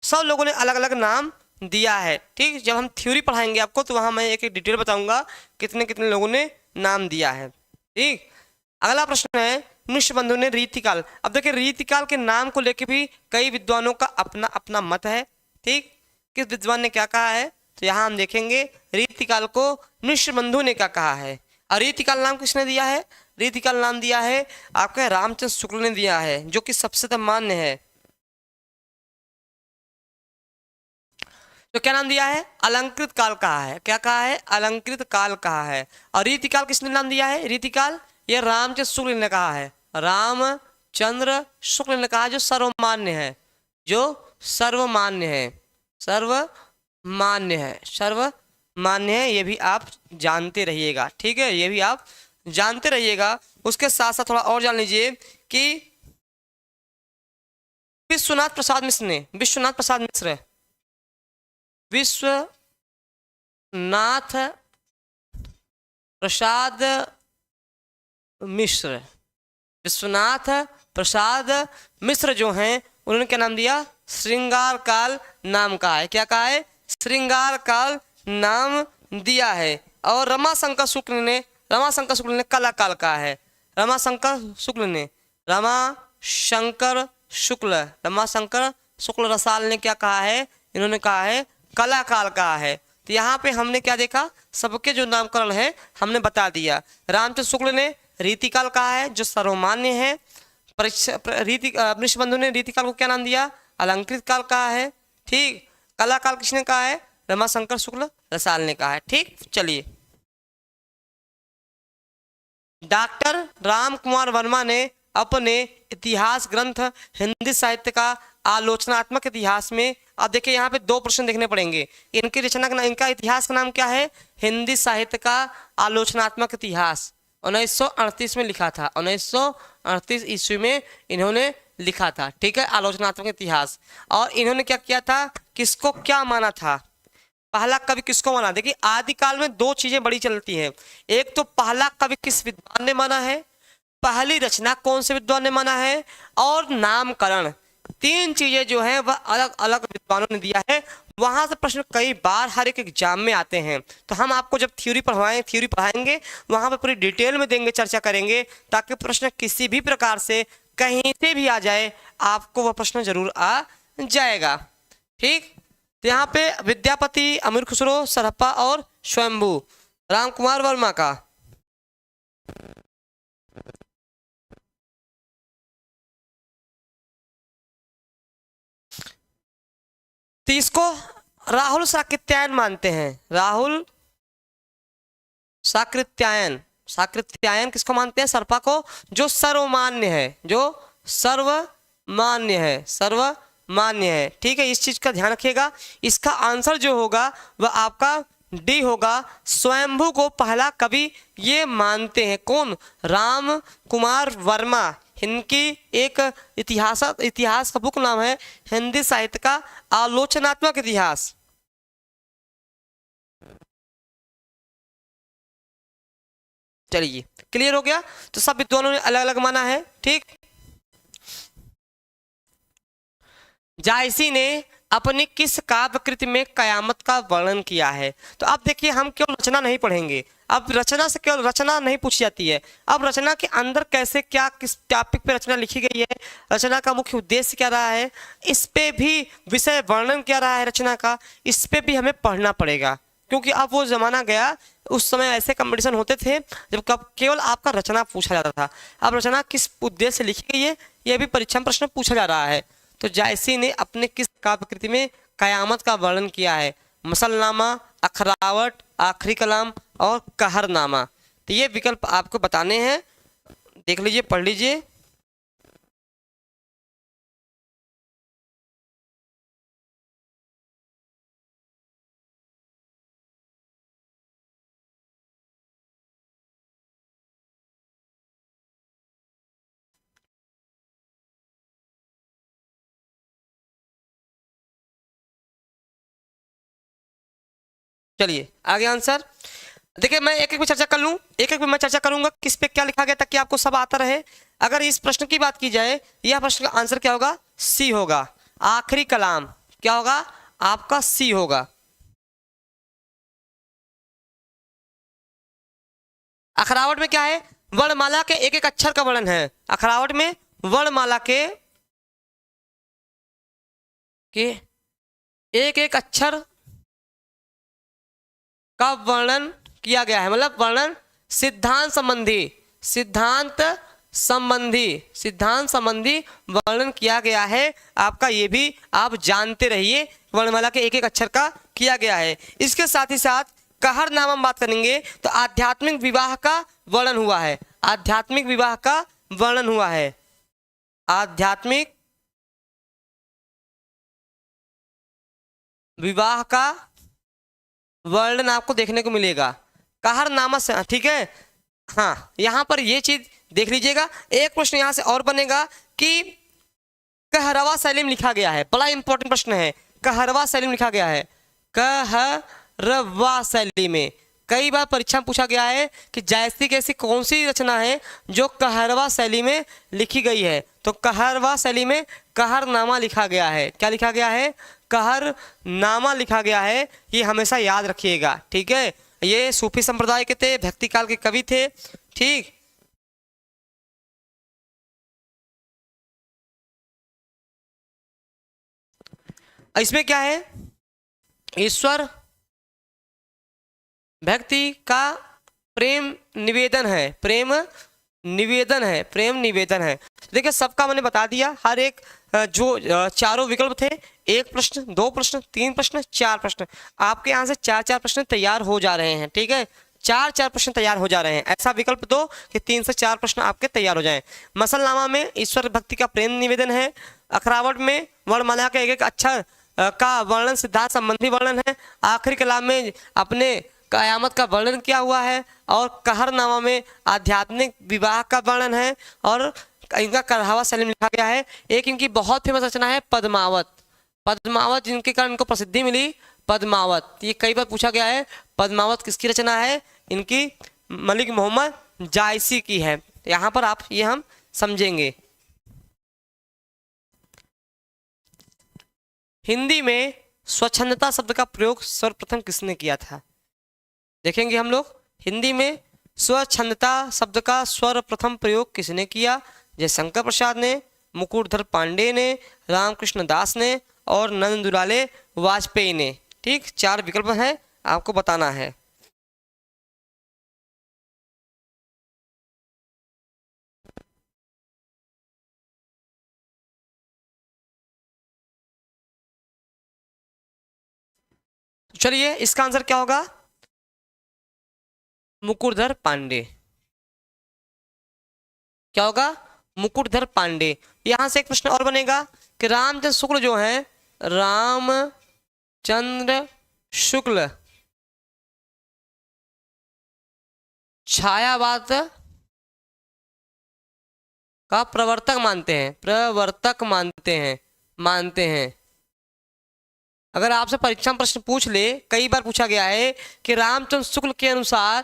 सब लोगों ने अलग अलग नाम दिया है। ठीक, जब हम थ्योरी पढ़ाएंगे आपको तो वहां मैं एक एक डिटेल बताऊंगा कितने कितने लोगों ने नाम दिया है। ठीक, अगला प्रश्न है नृषबंधु ने रीतिकाल। अब देखिए रीतिकाल के नाम को लेकर भी कई विद्वानों का अपना अपना मत है। ठीक, किस विद्वान ने क्या कहा है, तो यहाँ हम देखेंगे रीतिकाल को नृषबंधु ने क्या कहा है। और रीतिकाल नाम किसने दिया है, रीतिकाल नाम दिया है आपका रामचंद्र शुक्ल ने दिया है, जो कि सबसे तो मान्य है। तो क्या नाम दिया है, अलंकृत काल कहा है। क्या कहा है, अलंकृत काल कहा है। और रीतिकाल किसने नाम दिया है, रीतिकाल ये रामचंद्र शुक्ल ने कहा है, रामचंद्र शुक्ल ने कहा, जो सर्वमान्य है, जो सर्वमान्य है, सर्वमान्य है, सर्वमान्य है। ये भी आप जानते रहिएगा। ठीक है, ये भी आप जानते रहिएगा। उसके साथ साथ थोड़ा और जान लीजिए कि विश्वनाथ प्रसाद मिश्र ने, विश्वनाथ प्रसाद मिश्र, विश्वनाथ प्रसाद मिश्र, विश्वनाथ प्रसाद मिश्र जो हैं उन्होंने क्या नाम दिया, श्रृंगार काल नाम कहा है। क्या कहा है, श्रृंगार काल नाम दिया है। और रमाशंकर शुक्ल ने, रमाशंकर शुक्ल ने कला काल कहा है। रमाशंकर शुक्ल ने, रमाशंकर शुक्ल, रमाशंकर शुक्ल रसाल ने क्या कहा है, इन्होंने कहा है कला काल कहा है। तो यहाँ पे हमने क्या देखा, सबके जो नामकरण है हमने बता दिया। रामचंद्र शुक्ल ने रीतिकाल कहा है, जो सर्वमान्य है। नृषबंधु ने रीतिकाल को क्या नाम दिया, अलंकृत काल कहा है। ठीक, कला काल किसने कहा है, रमाशंकर शुक्ल रसाल ने कहा है। ठीक, चलिए डॉक्टर राम कुमार वर्मा ने अपने इतिहास ग्रंथ हिंदी साहित्य का आलोचनात्मक इतिहास में, अब देखिए यहाँ पे दो प्रश्न देखने पड़ेंगे। इनकी रचना का, इनका इतिहास का नाम क्या है, हिंदी साहित्य का आलोचनात्मक इतिहास, 1938 में लिखा था, 1938 ईस्वी में इन्होंने लिखा था। ठीक है, आलोचनात्मक इतिहास। और इन्होंने क्या किया था, किसको क्या माना था, पहला कवि किसको माना। देखिए आदिकाल में दो चीजें बड़ी चलती हैं, एक तो पहला कवि किस विद्वान ने माना है, पहली रचना कौन से विद्वान ने माना है, और नामकरण। तीन चीजें जो है वह अलग अलग विद्वानों ने दिया है। वहां से प्रश्न कई बार हर एक एग्जाम में आते हैं। तो हम आपको जब थ्योरी पढ़ाएंगे वहां पे पूरी डिटेल में देंगे, चर्चा करेंगे, ताकि प्रश्न किसी भी प्रकार से कहीं से भी आ जाए आपको वह प्रश्न जरूर आ जाएगा। ठीक, तो यहाँ पे विद्यापति, अमीर खुसरो, सरहप्पा और स्वयंभू, राम कुमार वर्मा का। तो इसको राहुल साकृत्यायन मानते हैं, राहुल साकृत्यायन, साकृत्यायन किसको मानते हैं, सरपा को, जो सर्वमान्य है, जो सर्वमान्य है, सर्वमान्य है। ठीक है, इस चीज का ध्यान रखिएगा। इसका आंसर जो होगा वह आपका डी होगा। स्वयंभू को पहला कवि ये मानते हैं, कौन, राम कुमार वर्मा। इनकी एक इतिहास का बुक नाम है हिंदी साहित्य का आलोचनात्मक इतिहास। चलिए क्लियर हो गया। तो सब विद्वानों ने अलग अलग माना है। ठीक, जायसी ने अपनी किस काव्य कृति में कयामत का वर्णन किया है। तो आप देखिए हम केवल रचना नहीं पढ़ेंगे, अब रचना से केवल रचना नहीं पूछी जाती है, अब रचना के अंदर कैसे क्या किस टॉपिक पे रचना लिखी गई है, रचना का मुख्य उद्देश्य क्या रहा है, इस पे भी विषय वर्णन क्या रहा है रचना का, इस पे भी हमें पढ़ना पड़ेगा। क्योंकि अब वो जमाना गया, उस समय ऐसे कंपटीशन होते थे जब कब केवल आपका रचना पूछा जाता था। अब रचना किस उद्देश्य से लिखी गई है यह भी परीक्षा में प्रश्न पूछा जा रहा है। तो जायसी ने अपने किस काव्यकृति में कयामत का वर्णन किया है? मसलनामा, अखरावट, आखिरी कलाम और कहरनामा। तो ये विकल्प आपको बताने हैं, देख लीजिए, पढ़ लीजिए। चलिए आगे आंसर देखिए, मैं एक एक में चर्चा कर लूँ, एक एक में मैं चर्चा करूंगा किस पे क्या लिखा गया ताकि आपको सब आता रहे। अगर इस प्रश्न की बात की जाए, यह प्रश्न का आंसर क्या होगा? सी होगा। आखिरी कलाम क्या होगा? आपका सी होगा। अखरावट में क्या है? वर्णमाला के एक एक अक्षर का वर्णन है। अखरावट में वर्णमाला के एक एक अक्षर का वर्णन किया गया है, मतलब वर्णन सिद्धांत संबंधी वर्णन किया गया है आपका। ये भी आप जानते रहिए, वर्णमाला के एक एक अक्षर का किया गया है। इसके साथ ही साथ कहरनामा में बात करेंगे तो आध्यात्मिक विवाह का वर्णन हुआ है। आध्यात्मिक विवाह का वर्णन हुआ है। आध्यात्मिक विवाह का वर्णन आपको देखने को मिलेगा कहरनामा से, ठीक है। हाँ, यहाँ पर ये चीज देख लीजिएगा। एक प्रश्न यहाँ से और बनेगा कि कहरवा शैली में लिखा गया है, बड़ा इंपॉर्टेंट प्रश्न है। कहरवा शैली में लिखा गया है, कहरवा शैली में कई बार परीक्षा में पूछा गया है कि जायसी की ऐसी कौन सी रचना है जो कहरवा शैली में लिखी गई है। तो कहरवा शैली में कहरनामा लिखा गया है। क्या लिखा गया है? कहरनामा लिखा गया है। ये हमेशा याद रखिएगा, ठीक है। ये सूफी संप्रदाय के थे, भक्ति काल के कवि थे, ठीक। इसमें क्या है? ईश्वर भक्ति का प्रेम निवेदन है, प्रेम निवेदन है। देखिए सबका मैंने बता दिया, हर एक जो चारों विकल्प थे, एक प्रश्न, दो प्रश्न, तीन प्रश्न, चार प्रश्न, आपके यहाँ से चार चार प्रश्न तैयार हो जा रहे हैं, ठीक है। चार चार प्रश्न तैयार हो जा रहे हैं। ऐसा विकल्प दो कि 3 से 4 प्रश्न आपके तैयार हो जाएं। मसलनामा में ईश्वर भक्ति का प्रेम निवेदन है। अखरावट में वर्णमाला के एक एक अक्षर का वर्णन सिद्धांत संबंधी वर्णन है। आखिरी कलाम में अपने कयामत का वर्णन किया हुआ है। और कहरनामा में आध्यात्मिक विवाह का वर्णन है और इनका कहरवा शैली में लिखा गया है। एक इनकी बहुत फेमस रचना है पद्मावत, जिनके कारण इनको प्रसिद्धि मिली, पद्मावत। ये कई बार पूछा गया है, पद्मावत किसकी रचना है? इनकी मलिक मोहम्मद जायसी की है। यहाँ पर आप ये हम समझेंगे। हिंदी में स्वच्छंदता शब्द का प्रयोग सर्वप्रथम किसने किया था? देखेंगे हम लोग, हिंदी में स्वच्छंदता शब्द का सर्वप्रथम प्रयोग किसने किया? जयशंकर प्रसाद ने, मुकुटधर पांडे ने, रामकृष्ण दास ने और नंद दुलारे वाजपेयी ने, ठीक। 4 विकल्प हैं, आपको बताना है। चलिए इसका आंसर क्या होगा? मुकुटधर पांडे। क्या होगा? मुकुटधर पांडे। यहां से एक प्रश्न और बनेगा कि रामचंद्र शुक्ल जो है, रामचंद्र शुक्ल छायावाद का प्रवर्तक मानते हैं। अगर आपसे परीक्षा में प्रश्न पूछ ले, कई बार पूछा गया है कि रामचंद्र शुक्ल के अनुसार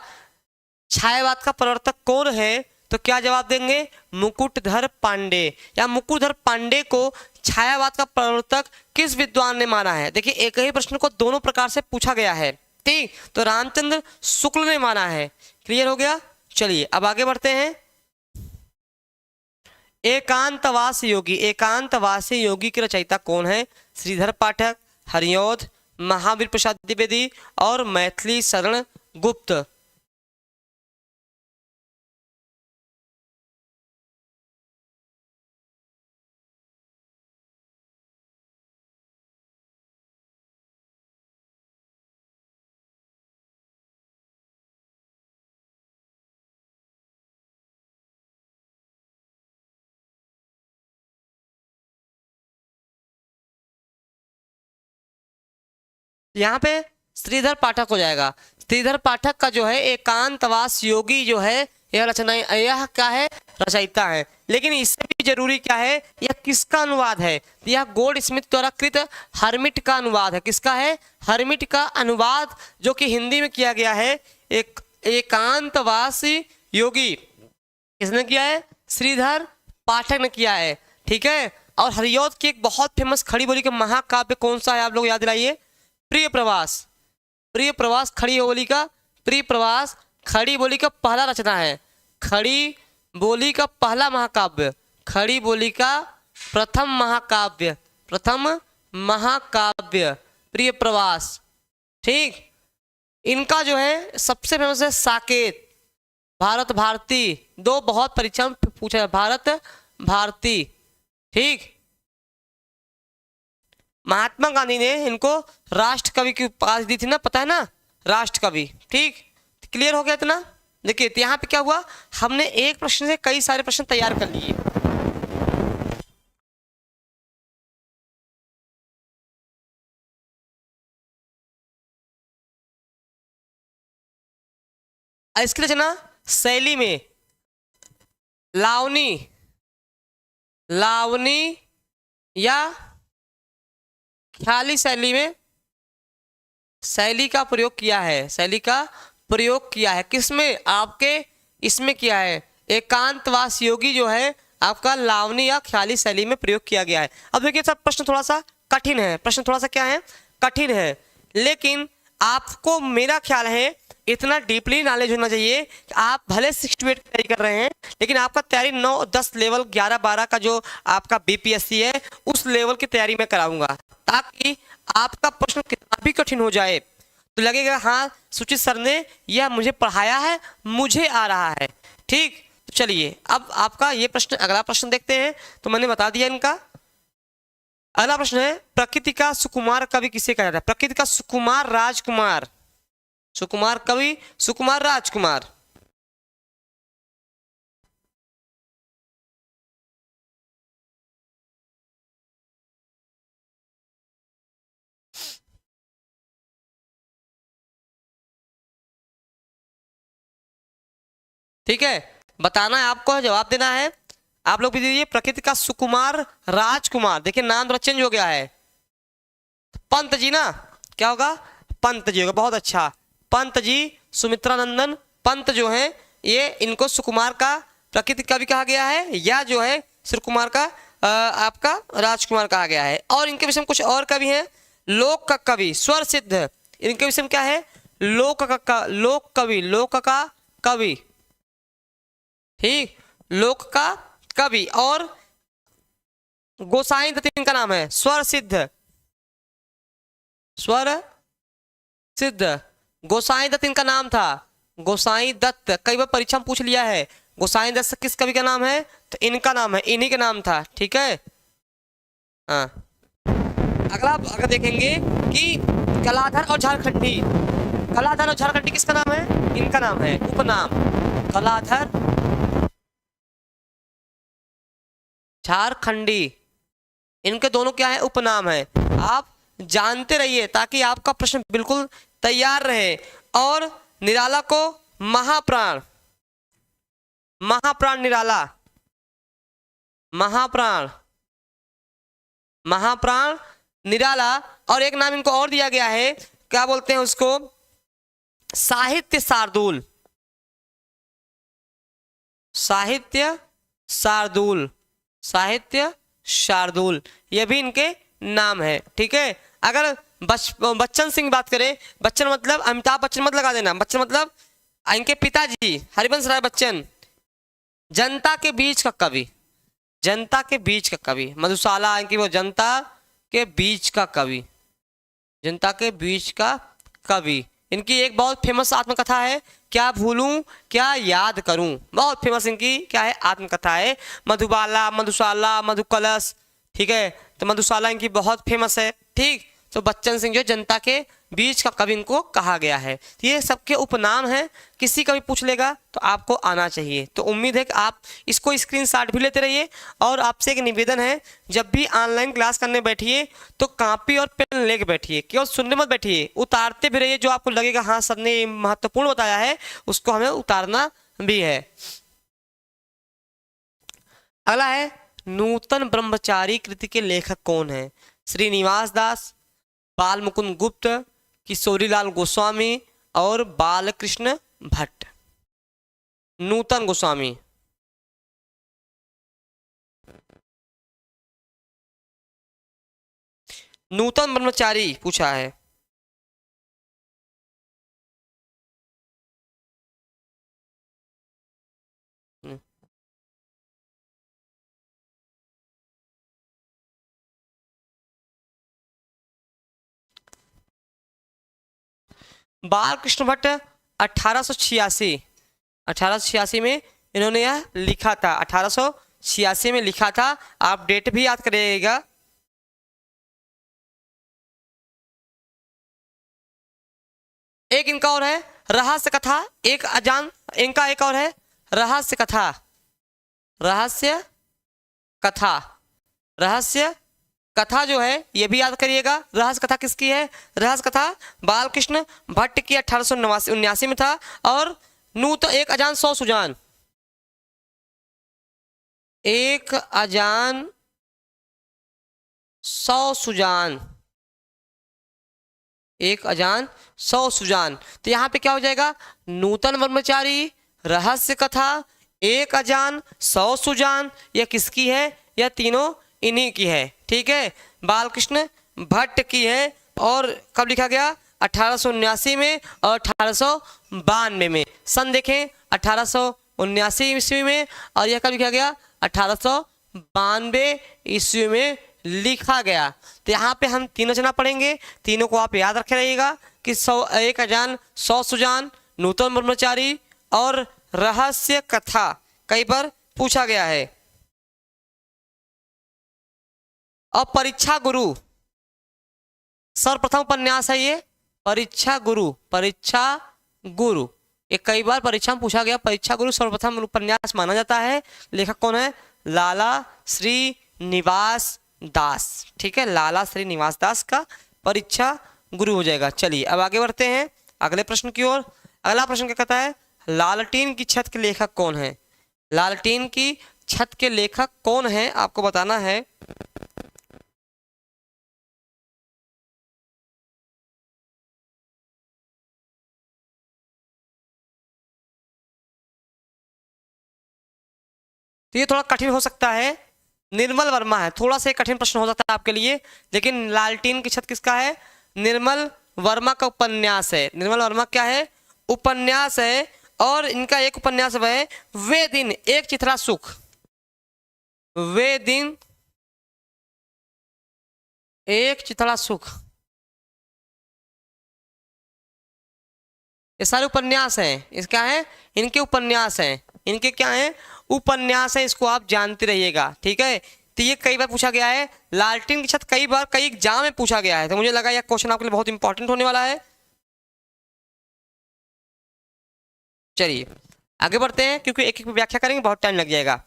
छायावाद का प्रवर्तक कौन है, तो क्या जवाब देंगे? मुकुटधर पांडे। या मुकुटधर पांडे को छायावाद का प्रवर्तक किस विद्वान ने माना है? देखिए एक ही प्रश्न को दोनों प्रकार से पूछा गया है, ठीक, तो रामचंद्र शुक्ल ने माना है। क्लियर हो गया। चलिए अब आगे बढ़ते हैं। एकांतवास योगी, एकांतवासी योगी के रचयिता कौन है? श्रीधर पाठक, हरिऔध, महावीर प्रसाद द्विवेदी और मैथिली शरण गुप्त। यहाँ पे श्रीधर पाठक हो जाएगा। श्रीधर पाठक का जो है एकांतवास योगी जो है यह रचना, यह क्या है? रचयिता है। लेकिन इससे भी जरूरी क्या है, यह किसका अनुवाद है? यह गोल्ड स्मिथ द्वारा कृत हर्मिट का अनुवाद है। किसका है? हर्मिट का अनुवाद, जो कि हिंदी में किया गया है। एक एकांतवासी योगी किसने किया है? श्रीधर पाठक ने किया है। ठीक है। और हरिऔध की एक बहुत फेमस खड़ी बोली का महाकाव्य कौन सा है? आप लोग याद दिलाइए। प्रिय प्रवास। प्रिय प्रवास खड़ी बोली का, प्रिय प्रवास खड़ी बोली का पहला रचना है। खड़ी बोली का पहला महाकाव्य, खड़ी बोली का प्रथम महाकाव्य, प्रथम महाकाव्य प्रिय प्रवास। ठीक। इनका जो है सबसे फेमस है साकेत, भारत भारती। दो बहुत परीक्षा में पूछा है, भारत भारती। ठीक। महात्मा गांधी ने इनको राष्ट्र कवि की उपाधि दी थी ना, पता है ना? राष्ट्र कवि। ठीक। क्लियर हो गया इतना? देखिए यहाँ पे क्या हुआ, हमने एक प्रश्न से कई सारे प्रश्न तैयार कर लिए। इसकी रचना शैली में लावनी, लावनी या ख्याली शैली में शैली का प्रयोग किया है। शैली का प्रयोग किया है किसमें? आपके इसमें किया है। एकांतवास योगी जो है आपका लावनी या ख्याली शैली में प्रयोग किया गया है। अब देखिए सब प्रश्न थोड़ा सा कठिन है, प्रश्न थोड़ा सा क्या है? कठिन है। लेकिन आपको मेरा ख्याल है इतना डीपली नॉलेज होना चाहिए कि आप भले 68 की तैयारी कर रहे हैं, लेकिन आपका तैयारी 9-10 लेवल 11-12 का जो आपका बीपीएससी है उस लेवल की तैयारी मैं कराऊंगा, ताकि आपका प्रश्न कितना भी कठिन हो जाए तो लगेगा हाँ सुचित सर ने यह मुझे पढ़ाया है, मुझे आ रहा है। ठीक। तो चलिए अब आपका ये प्रश्न, अगला प्रश्न देखते हैं। तो मैंने बता दिया इनका। अगला प्रश्न है, प्रकृति का सुकुमार कवि किसे कहा जाता है? प्रकृति का सुकुमार राजकुमार, सुकुमार कवि सुकुमार राजकुमार। ठीक है, बताना है आपको, जवाब देना है। आप लोग भी दीजिए। प्रकृति का सुकुमार राजकुमार। देखिए नाम थोड़ा चेंज हो गया है, पंत जी ना, क्या होगा? पंत जी होगा। बहुत अच्छा, पंत जी, सुमित्रा नंदन पंत जो है ये, इनको सुकुमार का प्रकृति कवि कहा गया है, या जो है सुकुमार का आपका राजकुमार कहा गया है। और इनके विषय में कुछ और कवि हैं। लोक का कवि, स्वर सिद्ध, इनके विषय में क्या है? लोक का, लोक कवि, लोक का कवि। ठीक, लोक का कवि। और गोसाई दत्त इनका नाम है, स्वर सिद्ध, स्वर सिद्ध गोसाई दत्त इनका नाम था। गोसाई दत्त कई बार परीक्षा में पूछ लिया है, गोसाई दत्त किस कवि का नाम है? तो इनका नाम है, इन्हीं का नाम था। ठीक है। हाँ, अगला अगर देखेंगे कि कलाधर और झारखंडी, कलाधर और झारखंडी किसका नाम है? इनका नाम है, उपनाम। कलाधर झारखंडी, इनके दोनों क्या है? उपनाम है। आप जानते रहिए ताकि आपका प्रश्न बिल्कुल तैयार रहे। और निराला को महाप्राण, महाप्राण निराला, महाप्राण, महाप्राण निराला। और एक नाम इनको और दिया गया है, क्या बोलते हैं उसको? साहित्य शार्दूल, साहित्य शार्दूल, साहित्य शार्दूल, ये भी इनके नाम है। ठीक है। अगर बच्चन सिंह बात करें, बच्चन मतलब अमिताभ बच्चन मत लगा देना, बच्चन मतलब इनके पिताजी हरिवंश राय बच्चन, जनता के बीच का कवि, जनता के बीच का कवि। मधुशाला इनकी वो जनता के बीच का कवि, जनता के बीच का कवि। इनकी एक बहुत फेमस आत्मकथा है, क्या भूलूं क्या याद करूं, बहुत फेमस इनकी क्या है आत्मकथा है, मधुबाला, मधुशाला, मधुकलश, ठीक है। तो मधुशाला इनकी बहुत फेमस है, ठीक। तो बच्चन सिंह जो जनता के बीच का कवि इनको कहा गया है। तो ये सबके उपनाम हैं, किसी का भी पूछ लेगा तो आपको आना चाहिए। तो उम्मीद है कि आप इसको स्क्रीनशॉट भी लेते रहिए। और आपसे एक निवेदन है, जब भी ऑनलाइन क्लास करने बैठिए तो कॉपी और पेन लेके बैठिए, केवल सुनने मत बैठिए, उतारते भी रहिए। जो आपको लगेगा हाँ सर ने महत्वपूर्ण बताया है उसको हमें उतारना भी है। अगला है नूतन ब्रह्मचारी कृति के लेखक कौन है? श्रीनिवास दास, बाल मुकुंद गुप्त, किशोरीलाल गोस्वामी और बालकृष्ण भट्ट। नूतन गोस्वामी, नूतन ब्रह्मचारी पूछा है। बालकृष्ण भट्ट 1886 में इन्होंने यह लिखा था, 1886 में लिखा था। आप डेट भी याद करिएगा। एक इनका और है रहस्य कथा, एक अजान, इनका एक और है रहस्य कथा, रहस्य कथा, रहस्य कथा जो है ये भी याद करिएगा। रहस्य कथा किसकी है? रहस्य कथा बालकृष्ण भट्ट की 1879 में था। और नूतन एक अजान सौ सुजान, एक अजान सौ सुजान, एक अजान सौ सुजान। तो यहाँ पे क्या हो जाएगा? नूतन ब्रह्मचारी, रहस्य कथा, एक अजान सौ सुजान, यह किसकी है? यह तीनों इन्हीं की है, ठीक है, बालकृष्ण भट्ट की है। और कब लिखा गया? 1879 में और 1892 में। सन देखें 1879 ईस्वी में, और यह कब लिखा गया? 1892 ईस्वी में लिखा गया। तो यहाँ पे हम तीनों जना पढ़ेंगे, तीनों को आप याद रखे रहिएगा कि एक अजान सौ सुजान, नूतन ब्रह्मचारी और रहस्य कथा कई बार पूछा गया है। और परीक्षा गुरु सर्वप्रथम उपन्यास है ये, परीक्षा गुरु, परीक्षा गुरु ये कई बार परीक्षा में पूछा गया। परीक्षा गुरु सर्वप्रथम उपन्यास माना जाता है। लेखक कौन है? लाला श्रीनिवास दास, ठीक है, लाला श्रीनिवास दास का परीक्षा गुरु हो जाएगा। चलिए अब आगे बढ़ते हैं अगले प्रश्न की ओर। अगला प्रश्न क्या कहता है? लालटेन की छत के लेखक कौन है? लालटेन की छत के लेखक कौन है आपको बताना है। तो ये थोड़ा कठिन हो सकता है, निर्मल वर्मा है। थोड़ा सा कठिन प्रश्न हो सकता है आपके लिए, लेकिन लालटेन की छत किसका है? निर्मल वर्मा का उपन्यास है। निर्मल वर्मा क्या है? उपन्यास है। और इनका एक उपन्यास है वे दिन एक चिथड़ा सुख, वे दिन एक चिथड़ा सुख, ये सारे उपन्यास हैं। इसका है इनके उपन्यास हैं, इनके क्या हैं? उपन्यास है। इसको आप जानते रहिएगा, ठीक है। तो ये कई बार पूछा गया है। लालटेन की छत कई बार कई एग्जाम में पूछा गया है, तो मुझे लगा यह क्वेश्चन आपके लिए बहुत इंपॉर्टेंट होने वाला है। चलिए आगे बढ़ते हैं, क्योंकि एक एक व्याख्या करेंगे बहुत टाइम लग जाएगा।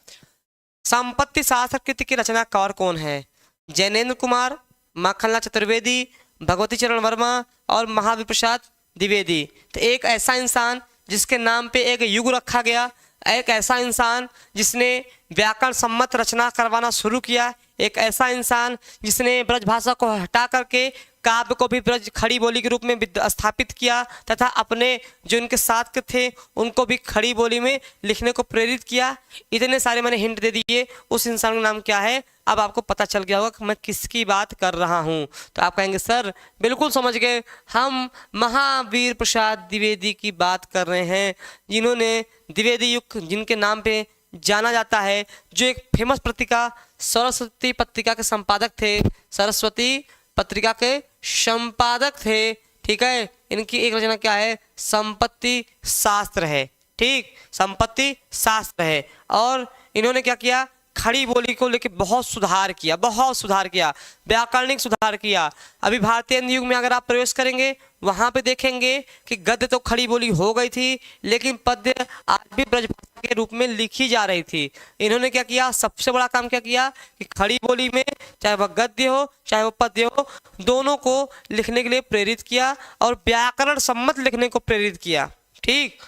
संपत्ति शास्त्र कृति के रचनाकार कौन है? जैनेन्द्र कुमार, माखनलाल चतुर्वेदी, भगवती चरण वर्मा और महावीर प्रसाद द्विवेदी। तो एक ऐसा इंसान जिसके नाम पे एक युग रखा गया, एक ऐसा इंसान जिसने व्याकरण सम्मत रचना करवाना शुरू किया, एक ऐसा इंसान जिसने ब्रज भाषा को हटा करके काव्य को भी ब्रज खड़ी बोली के रूप में स्थापित किया तथा अपने जो उनके साथ के थे उनको भी खड़ी बोली में लिखने को प्रेरित किया। इतने सारे मैंने हिंट दे दिए। उस इंसान का नाम क्या है? अब आपको पता चल गया होगा कि मैं किसकी बात कर रहा हूँ। तो आप कहेंगे सर बिल्कुल समझ गए, हम महावीर प्रसाद द्विवेदी की बात कर रहे हैं, जिन्होंने द्विवेदी युग जिनके नाम पे जाना जाता है, जो एक फेमस पत्रिका सरस्वती पत्रिका के संपादक थे, सरस्वती पत्रिका के संपादक थे। ठीक है, इनकी एक रचना क्या है? संपत्ति शास्त्र है। ठीक, संपत्ति शास्त्र है। और इन्होंने क्या किया? खड़ी बोली को लेकर बहुत सुधार किया, बहुत सुधार किया, व्याकरणिक सुधार किया। अभी भारतीय युग में अगर आप प्रवेश करेंगे वहां पे देखेंगे कि गद्य तो खड़ी बोली हो गई थी, लेकिन पद्य आज भी ब्रजभाषा के रूप में लिखी जा रही थी। इन्होंने क्या किया? सबसे बड़ा काम क्या किया कि खड़ी बोली में चाहे वह गद्य हो चाहे वह पद्य हो, दोनों को लिखने के लिए प्रेरित किया और व्याकरण सम्मत लिखने को प्रेरित किया। ठीक,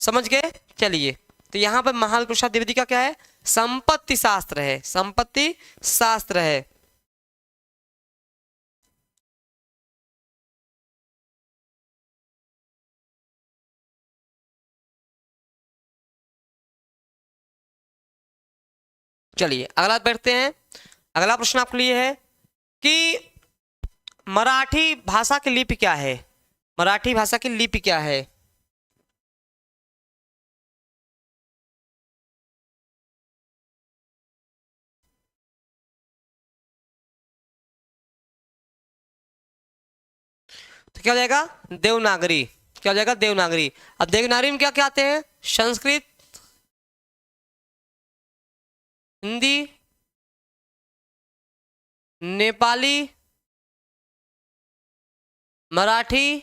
समझ गए? चलिए, तो यहाँ पर महावीर प्रसाद द्विवेदी का क्या है? संपत्ति शास्त्र है, संपत्ति शास्त्र है। चलिए अगला बैठते हैं। अगला प्रश्न आपके लिए है कि मराठी भाषा की लिपि क्या है? मराठी भाषा की लिपि क्या है? तो क्या हो जाएगा? देवनागरी। क्या हो जाएगा? देवनागरी। अब देवनागरी में क्या क्या आते हैं? संस्कृत, हिंदी, नेपाली, मराठी, ये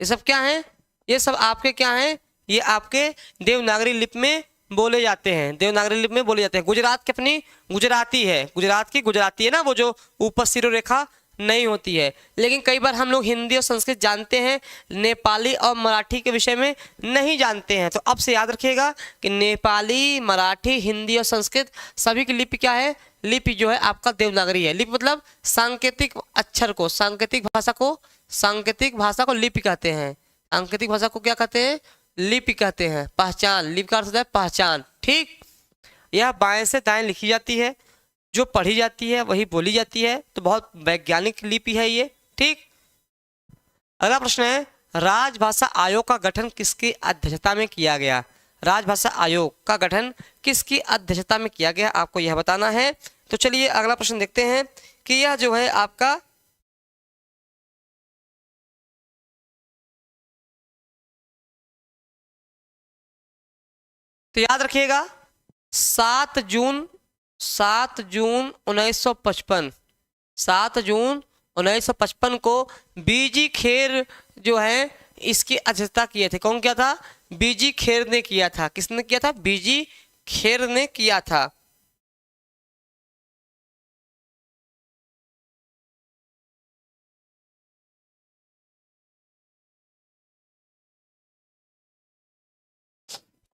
सब क्या है? ये सब आपके क्या हैं? ये आपके देवनागरी लिपि में बोले जाते हैं, देवनागरी लिपि में बोले जाते हैं। गुजरात की अपनी गुजराती है, गुजरात की गुजराती है ना, वो जो ऊपर सिरो रेखा नहीं होती है। लेकिन कई बार हम लोग हिंदी और संस्कृत जानते हैं, नेपाली और मराठी के विषय में नहीं जानते हैं। तो अब से याद रखिएगा कि नेपाली, मराठी, हिंदी और संस्कृत सभी की लिपि क्या है? लिपि जो है आपका देवनागरी है। लिपि मतलब सांकेतिक अक्षर को, सांकेतिक भाषा को, सांकेतिक भाषा को लिपि कहते हैं। सांकेतिक भाषा को क्या कहते हैं? लिपि कहते हैं। पहचान, लिपि का अर्थ होता है पहचान। ठीक, यह बाएं से दाएं लिखी जाती है, जो पढ़ी जाती है वही बोली जाती है। तो बहुत वैज्ञानिक लिपि है ये। ठीक, अगला प्रश्न है राजभाषा आयोग का गठन किसकी अध्यक्षता में किया गया? राजभाषा आयोग का गठन किसकी अध्यक्षता में किया गया, आपको यह बताना है। तो चलिए अगला प्रश्न देखते हैं कि यह जो है आपका तो याद रखिएगा 7 जून 1955, 7 जून 1955 को बीजी खेर जो है इसकी अध्यक्षता किए थे। कौन किया था? बीजी खेर ने किया था। किसने किया था? बीजी खेर ने किया था।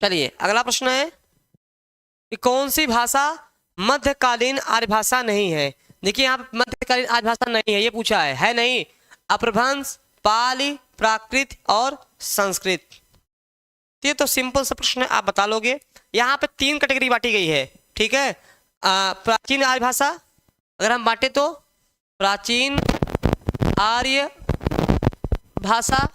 चलिए अगला प्रश्न है कि कौन सी भाषा मध्यकालीन आर्य भाषा नहीं है? देखिए यहाँ पे मध्यकालीन आर्य भाषा नहीं है, ये पूछा है नहीं। अपभ्रंश, पाली, प्राकृत और संस्कृत। ये तो सिंपल सा प्रश्न है, आप बता लोगे। यहाँ पे 3 कैटेगरी बांटी गई है। ठीक है, प्राचीन आर्य भाषा अगर हम बांटे तो प्राचीन आर्य भाषा,